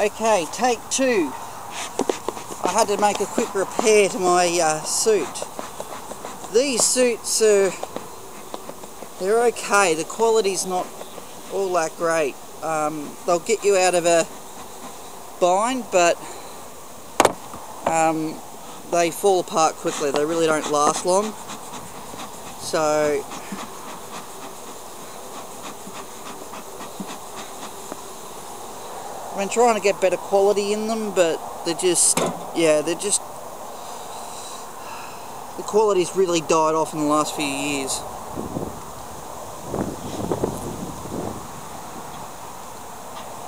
Okay, take two. I had to make a quick repair to my suit. These suits they're okay. The quality's not all that great. They'll get you out of a bind, but they fall apart quickly. They really don't last long. So I've been trying to get better quality in them, but the quality's really died off in the last few years.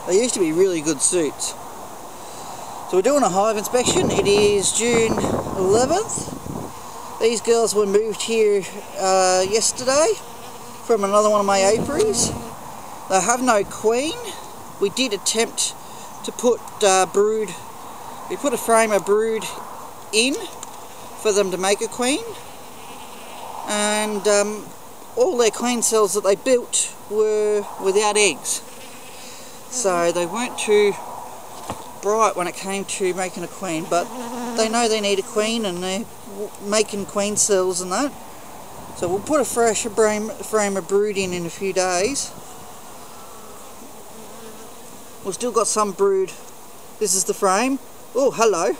They used to be really good suits. So we're doing a hive inspection. It is June 11th. These girls were moved here yesterday from another one of my apiaries. They have no queen. We did attempt to put brood. We put a frame of brood in for them to make a queen, and all their queen cells that they built were without eggs, so they weren't too bright when it came to making a queen, but they know they need a queen and they're making queen cells and that. So we'll put a fresh frame of brood in a few days. We've still got some brood. This is the frame. Oh, hello.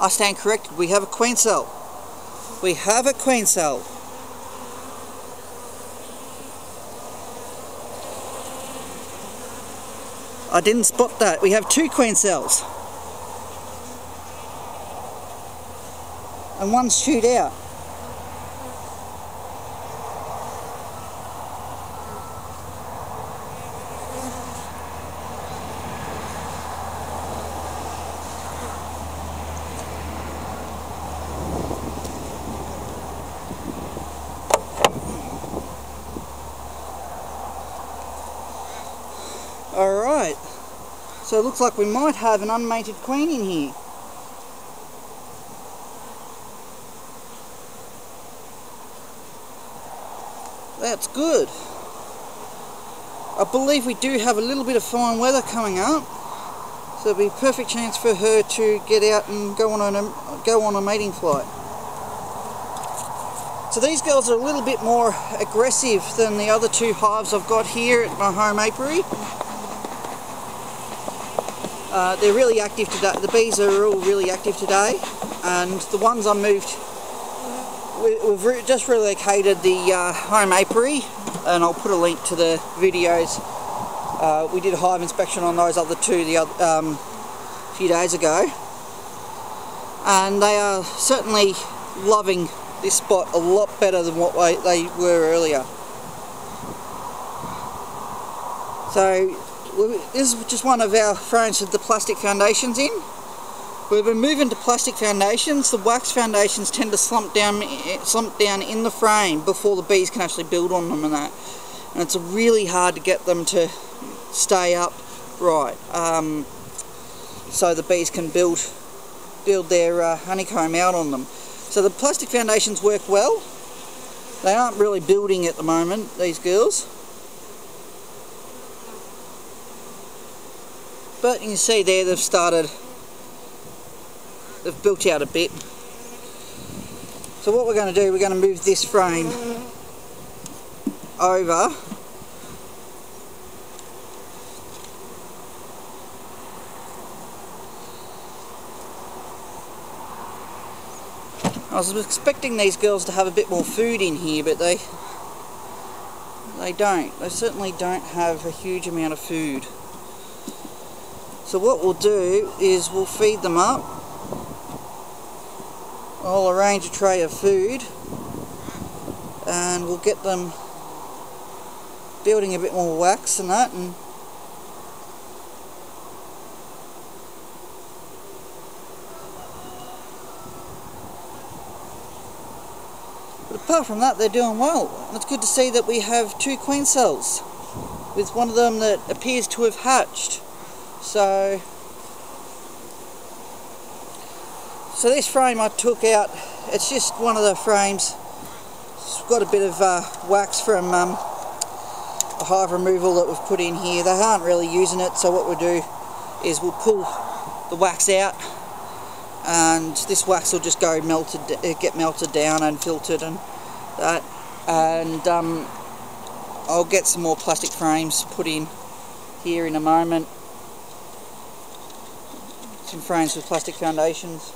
I stand corrected. We have a queen cell. We have a queen cell. I didn't spot that. We have two queen cells. And one's chewed out. Alright, so it looks like we might have an unmated queen in here. That's good. I believe we do have a little bit of fine weather coming up, so it'll be a perfect chance for her to get out and go on a mating flight. So these girls are a little bit more aggressive than the other two hives I've got here at my home apiary. They're really active today. The bees are all really active today, and the ones I moved, we've just relocated the home apiary, and I'll put a link to the videos. We did a hive inspection on those other two a few days ago, and they are certainly loving this spot a lot better than what they were earlier. So this is just one of our frames with the plastic foundations in. We've been moving to plastic foundations. The wax foundations tend to slump down in the frame before the bees can actually build on them and that. And it's really hard to get them to stay up right, so the bees can build their honeycomb out on them. So the plastic foundations work well. They aren't really building at the moment, these girls. But you can see there they've built out a bit. So what we're going to do, we're going to move this frame over. I was expecting these girls to have a bit more food in here, but they don't. They certainly don't have a huge amount of food. So what we'll do is we'll feed them up. I'll arrange a tray of food, and we'll get them building a bit more wax and that. But apart from that, they're doing well. It's good to see that we have two queen cells, with one of them that appears to have hatched. So this frame I took out, it's just one of the frames we've got a bit of wax from a hive removal that we've put in here. They aren't really using it, so what we'll do is we'll pull the wax out, and this wax will just go get melted down and filtered and that. And I'll get some more plastic frames put in here in a moment. Some frames with plastic foundations.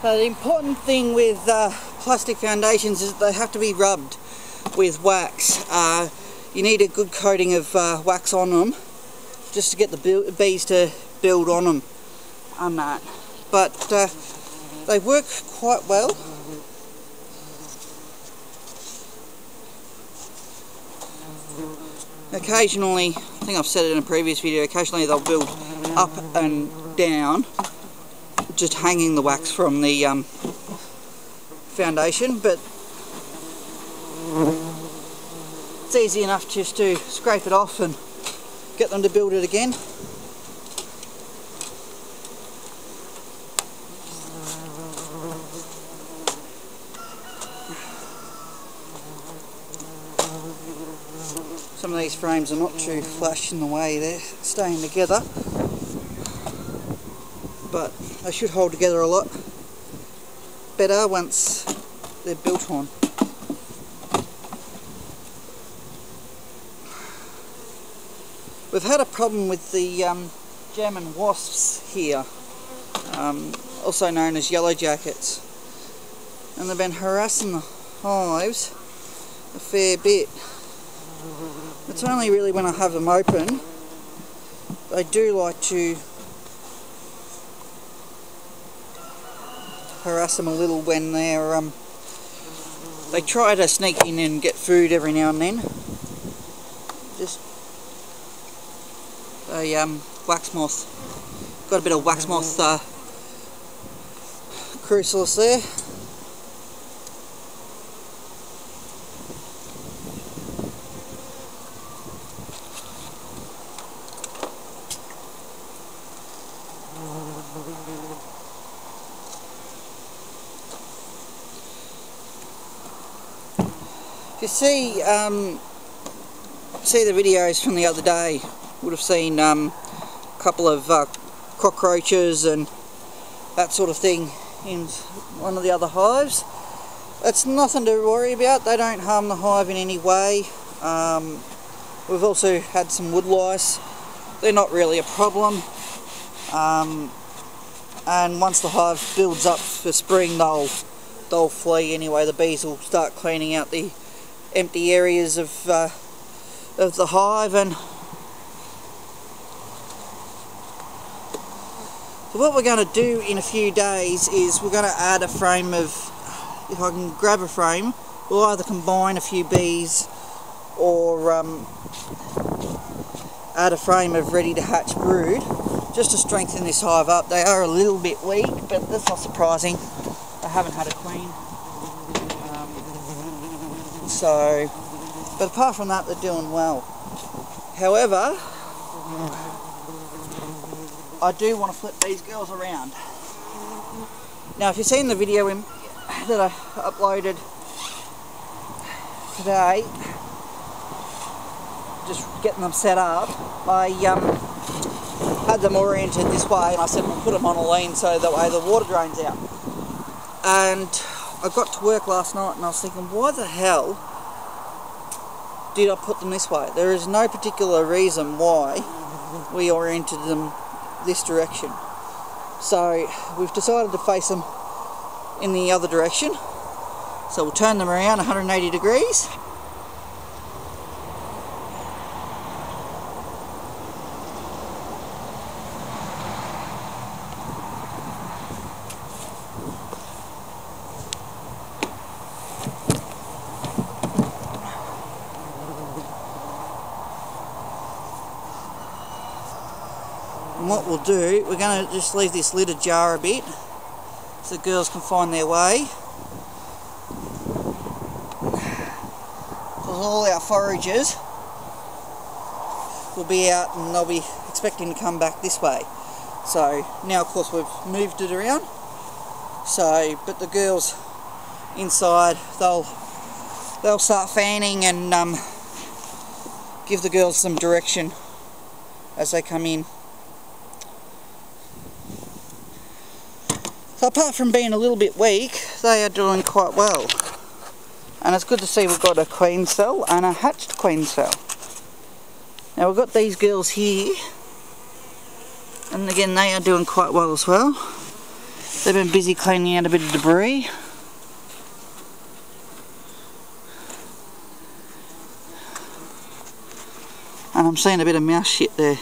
The important thing with plastic foundations is that they have to be rubbed with wax. You need a good coating of wax on them just to get the bees to build on them and that. But they work quite well. Occasionally, I think I've said it in a previous video, occasionally they'll build up and down, just hanging the wax from the foundation, but it's easy enough just to scrape it off and get them to build it again. Some of these frames are not too flush in the way they're staying together, but they should hold together a lot better once they're built on. We've had a problem with the German wasps here, also known as yellow jackets, and they've been harassing the hives a fair bit. It's only really when I have them open. They do like to harass them a little when they're they try to sneak in and get food every now and then. Just a wax moth. Got a bit of wax moth chrysalis there. If you see the videos from the other day, would have seen a couple of cockroaches and that sort of thing in one of the other hives. It's nothing to worry about. They don't harm the hive in any way. We've also had some wood lice. They're not really a problem. And once the hive builds up for spring, they'll flee anyway. The bees will start cleaning out the empty areas of the hive. And so what we're going to do in a few days is we're going to add a frame of, if I can grab a frame, we'll either combine a few bees or add a frame of ready to hatch brood just to strengthen this hive up. They are a little bit weak, but that's not surprising. They haven't had a clean. So, but apart from that, they're doing well. However, I do want to flip these girls around. Now, if you've seen the video that I uploaded today, just getting them set up, I had them oriented this way, and I said we'll put them on a lean so that way the water drains out. And I got to work last night and I was thinking, why the hell did I put them this way? There is no particular reason why we oriented them this direction. So we've decided to face them in the other direction. So we'll turn them around 180 degrees. And what we'll do, we're going to just leave this lid ajar a bit so the girls can find their way. Because all our foragers will be out and they'll be expecting to come back this way. So now of course we've moved it around. So, but the girls inside, they'll start fanning and give the girls some direction as they come in. So apart from being a little bit weak, they are doing quite well. And it's good to see we've got a queen cell and a hatched queen cell. Now we've got these girls here, and again they are doing quite well as well. They've been busy cleaning out a bit of debris. And I'm seeing a bit of mouse shit there,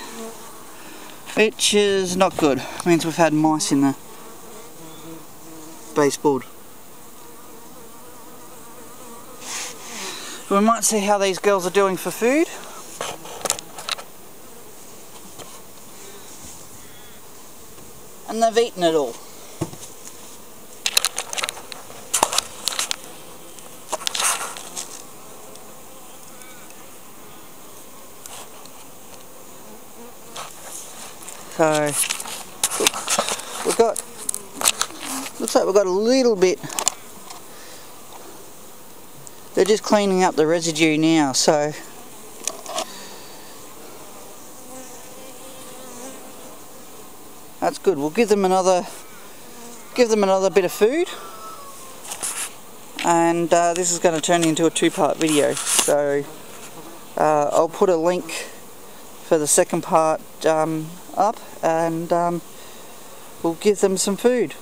which is not good. It means we've had mice in the baseboard. We might see how these girls are doing for food. And they've eaten it all. So we've got, looks like we've got a little bit. They're just cleaning up the residue now, so that's good. We'll give them another bit of food, and this is going to turn into a two-part video. So I'll put a link for the second part up, and we'll give them some food.